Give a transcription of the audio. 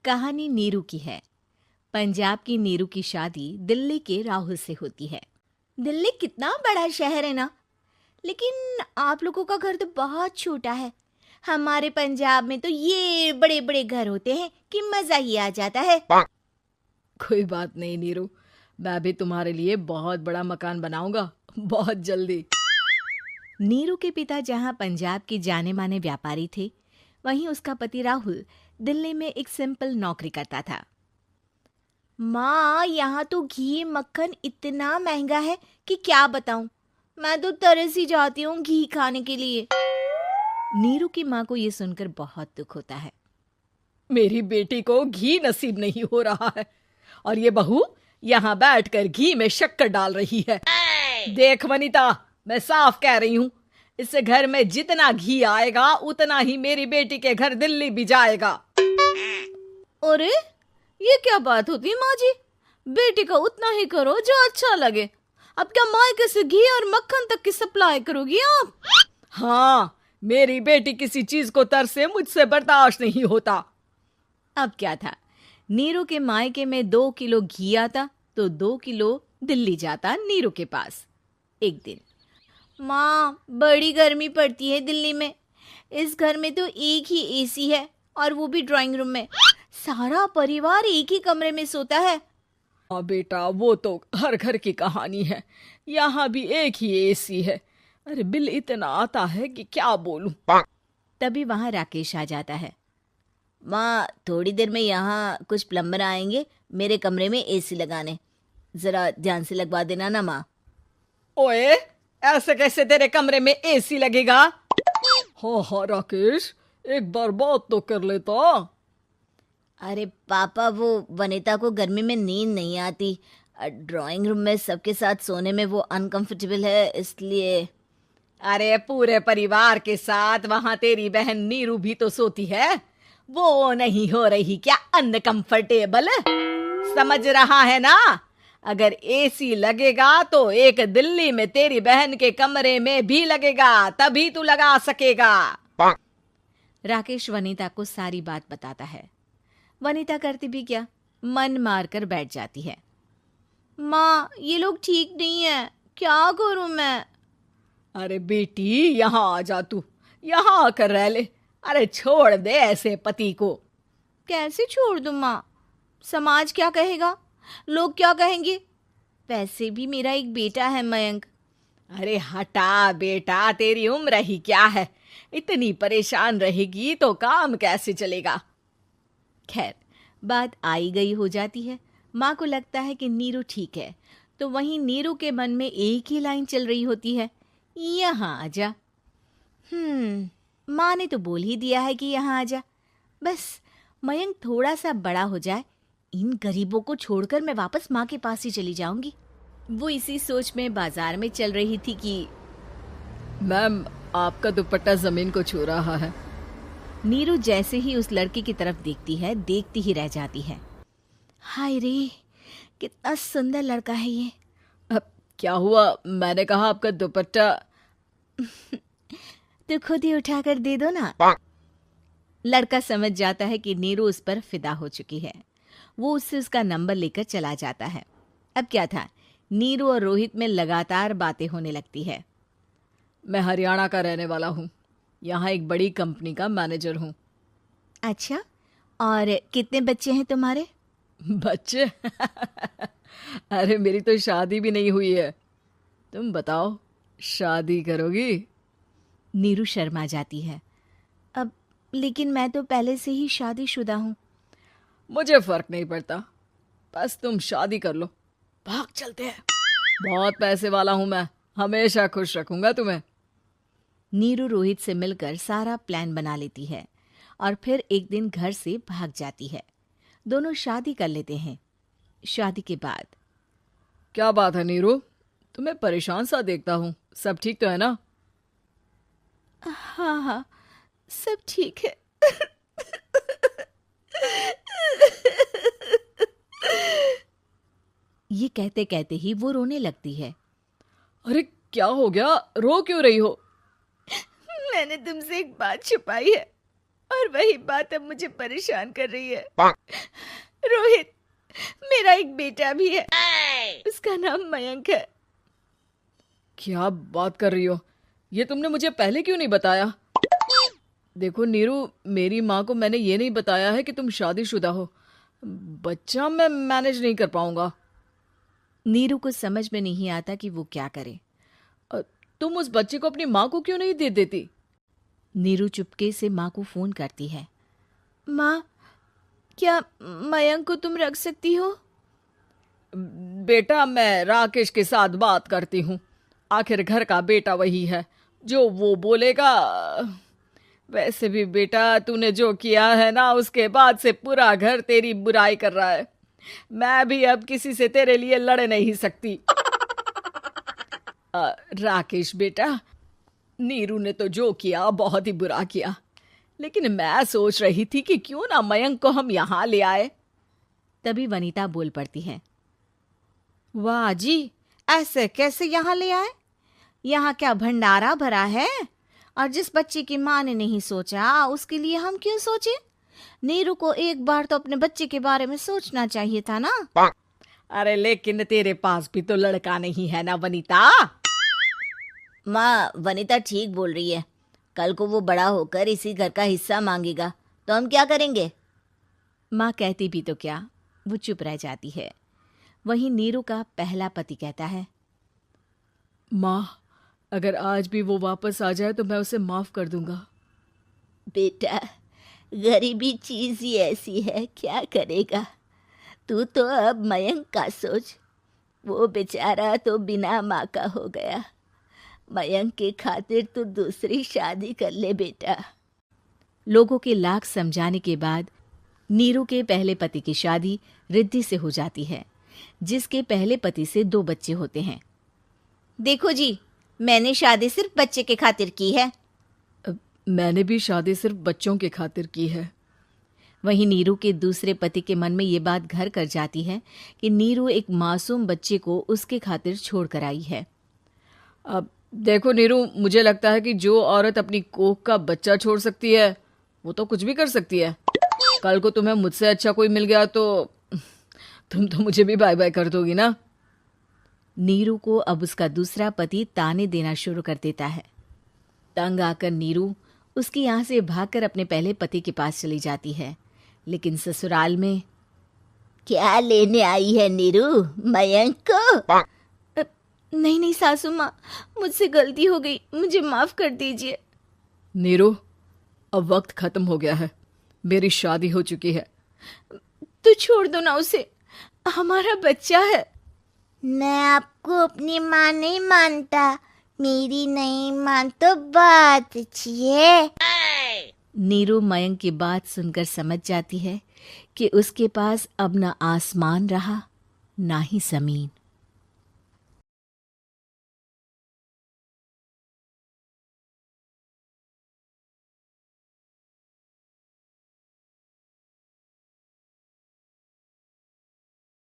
कहानी नीरू की है। पंजाब की नीरू की शादी दिल्ली के राहुल से होती है। दिल्ली कितना बड़ा शहर है ना, लेकिन आप लोगों का घर तो बहुत छोटा है। हमारे पंजाब में तो ये बड़े बड़े घर होते हैं कि मजा ही आ जाता है। कोई बात नहीं नीरू, मैं भी तुम्हारे लिए बहुत बड़ा मकान बनाऊंगा बहुत जल्दी। नीरू के पिता जहाँ पंजाब के जाने माने व्यापारी थे, वहीं उसका पति राहुल दिल्ली में एक सिंपल नौकरी करता था। माँ, यहाँ तो घी मक्खन इतना महंगा है कि क्या बताऊं। मैं तो तरस ही जाती हूँ घी खाने के लिए। नीरू की माँ को ये सुनकर बहुत दुख होता है। मेरी बेटी को घी नसीब नहीं हो रहा है और ये बहू यहाँ बैठकर घी में शक्कर डाल रही है। देख वनिता, मैं साफ कह रही हूँ, इस घर में जितना घी आएगा उतना ही मेरी बेटी के घर दिल्ली भी जाएगा। अरे ये क्या बात होती है माँ जी? बेटी का उतना ही करो जो अच्छा लगे। अब क्या मायके से घी और मक्खन तक की सप्लाई करोगी आप? हाँ, मेरी बेटी किसी चीज को तरसे मुझसे बर्दाश्त नहीं होता। अब क्या था, नीरू के मायके में 2 किलो घी आता तो 2 किलो दिल्ली जाता नीरू के पास। एक दिन, माँ बड़ी गर्मी पड़ती है दिल्ली में। इस घर में तो एक ही एसी है और वो भी ड्राइंग रूम में। सारा परिवार एक ही कमरे में सोता है। हाँ बेटा, वो तो हर घर की कहानी है। यहाँ भी एक ही एसी है। अरे बिल इतना आता है कि क्या बोलूं। तभी वहां राकेश आ जाता है। माँ, थोड़ी देर में यहाँ कुछ प्लम्बर आएंगे मेरे कमरे में एसी लगाने। जरा ध्यान से लगवा देना ना माँ। ओए, ऐसे कैसे तेरे कमरे में एसी लगेगा? हाँ राकेश, एक बार बात तो कर लेता। अरे पापा, वो वनिता को गर्मी में नींद नहीं आती। ड्राइंग रूम में सबके साथ सोने में वो अनकंफर्टेबल है, इसलिए। अरे पूरे परिवार के साथ वहां तेरी बहन नीरू भी तो सोती है। वो नहीं हो रही क्या अनकंफर्टेबल? समझ रहा है ना? अगर एसी लगेगा तो एक दिल्ली में तेरी बहन के कमरे में भी लगेगा, तभी तू लगा सकेगा। राकेश वनिता को सारी बात बताता है। वनिता करती भी क्या, मन मार कर बैठ जाती है। माँ, ये लोग ठीक नहीं है, क्या करूं मैं? अरे बेटी, यहाँ आ जा, तू यहाँ आकर रह ले। अरे छोड़ दे ऐसे पति को। कैसे छोड़ दूं माँ? समाज क्या कहेगा, लोग क्या कहेंगे? वैसे भी मेरा एक बेटा है मयंक। अरे हटा बेटा, तेरी उम्र ही क्या है? इतनी परेशान रहेगी तो काम कैसे चलेगा? खैर, बात आई गई हो जाती है। माँ को लगता है कि नीरू ठीक है, तो वहीं नीरू के मन में एक ही लाइन चल रही होती है, यहाँ आजा। माँ ने तो बोल ही दिया है कि यहाँ आजा। बस मयंक थोड़ा सा बड़ा हो जाए, इन गरीबों को छोड़कर मैं वापस माँ के पास ही चली जाऊंगी। वो इसी सोच में बाजार में चल रही थी कि मैम, आपका दुपट्टा जमीन को छू रहा है। नीरू जैसे ही उस लड़के की तरफ देखती है, देखती ही रह जाती है। हाय रे, कितना सुंदर लड़का है ये। अब क्या हुआ? मैंने कहा आपका दुपट्टा। तो खुद ही उठाकर दे दो ना। लड़का समझ जाता है कि नीरू उस पर फिदा हो चुकी है। वो उससे उसका नंबर लेकर चला जाता है। अब क्या था, नीरू और रोहित में लगातार बातें होने लगती है। मैं हरियाणा का रहने वाला हूँ, यहाँ एक बड़ी कंपनी का मैनेजर हूँ। अच्छा, और कितने बच्चे हैं तुम्हारे? बच्चे? अरे मेरी तो शादी भी नहीं हुई है। तुम बताओ, शादी करोगी? नीरू शर्मा जाती है। अब लेकिन मैं तो पहले से ही शादीशुदा हूँ। मुझे फर्क नहीं पड़ता, बस तुम शादी कर लो। भाग चलते हैं, बहुत पैसे वाला हूँ मैं, हमेशा खुश रखूंगा तुम्हें। नीरू रोहित से मिलकर सारा प्लान बना लेती है और फिर एक दिन घर से भाग जाती है। दोनों शादी कर लेते हैं। शादी के बाद, क्या बात है नीरू, तुम्हें परेशान सा देखता हूँ, सब ठीक तो है ना? हाँ हाँ, सब ठीक है। ये कहते कहते ही वो रोने लगती है। अरे क्या हो गया, रो क्यों रही हो? मैंने तुमसे एक बात छुपाई है। और वही बात अब मुझे परेशान कर रही है। रोहित, मेरा एक बेटा भी है, उसका नाम मयंक है। क्या बात कर रही हो? ये तुमने मुझे पहले क्यों नहीं बताया? देखो नीरू, मेरी माँ को मैंने ये नहीं बताया है कि तुम शादीशुदा हो। बच्चा मैं मैनेज नहीं कर पाऊंगा। नीरू को समझ में नहीं आता कि वो क्या करे। तुम उस बच्चे को अपनी माँ को क्यों नहीं दे देती? नीरू चुपके से माँ को फोन करती है। माँ, क्या मयंक को तुम रख सकती हो? बेटा, मैं राकेश के साथ बात करती हूँ। आखिर घर का बेटा वही है, जो वो बोलेगा। वैसे भी बेटा, तूने जो किया है ना, उसके बाद से पूरा घर तेरी बुराई कर रहा है। मैं भी अब किसी से तेरे लिए लड़ नहीं सकती। राकेश बेटा, नीरू ने तो जो किया बहुत ही बुरा किया, लेकिन मैं सोच रही थी कि क्यों ना मयंक को हम यहाँ ले आए। तभी वनीता बोल पड़ती है। वाह जी, ऐसे कैसे यहाँ ले आए? यहाँ क्या भंडारा भरा है? और जिस बच्चे की माँ ने नहीं सोचा, उसके लिए हम क्यों सोचे? नीरू को एक बार तो अपने बच्चे के बारे में सोचना चाहिए था ना। अरे लेकिन तेरे पास भी तो लड़का नहीं है ना वनीता। माँ, वनीता ठीक बोल रही है। कल को वो बड़ा होकर इसी घर का हिस्सा मांगेगा तो हम क्या करेंगे? माँ कहती भी तो क्या, वो चुप रह जाती है। वहीं नीरू का पहला पति कहता है। माँ, अगर आज भी वो वापस आ जाए तो मैं उसे माफ कर दूंगा। बेटा, गरीबी चीज ही ऐसी है, क्या करेगा? तू तो अब मयंक का सोच। वो बेचारा तो बिना माँ का हो गया। मयंक के खातिर तू दूसरी शादी कर ले बेटा। लोगों के लाख समझाने के बाद नीरू के पहले पति की शादी रिद्धि से हो जाती है, जिसके पहले पति से 2 बच्चे होते हैं। देखो जी, मैंने शादी सिर्फ बच्चे के खातिर की है। मैंने भी शादी सिर्फ बच्चों के खातिर की है। वहीं नीरू के दूसरे पति के मन में ये बात घर कर जाती है कि नीरू एक मासूम बच्चे को उसके खातिर छोड़ कर आई है। अब देखो नीरू, मुझे लगता है कि जो औरत अपनी कोख का बच्चा छोड़ सकती है, वो तो कुछ भी कर सकती है। कल को तुम्हें मुझसे अच्छा कोई मिल गया तो तुम तो मुझे भी बाय बाय कर दोगी ना। नीरू को अब उसका दूसरा पति ताने देना शुरू कर देता है। तंग आकर नीरू उसकी यहाँ से भागकर अपने पहले पति के पास चली जाती है, लेकिन ससुराल में क्या लेने आई है नीरू, मयंक को? नहीं नहीं सासू माँ, मुझसे गलती हो गई, मुझे माफ कर दीजिए। नीरू, अब वक्त खत्म हो गया है, मेरी शादी हो चुकी है। तो छोड़ दो ना उसे, हमारा बच्चा है। मैं आपको अपनी माँ नहीं मानता, मेरी नहीं मान तो बात अच्छी है। नीरू मयंक की बात सुनकर समझ जाती है कि उसके पास अब न आसमान रहा ना ही जमीन।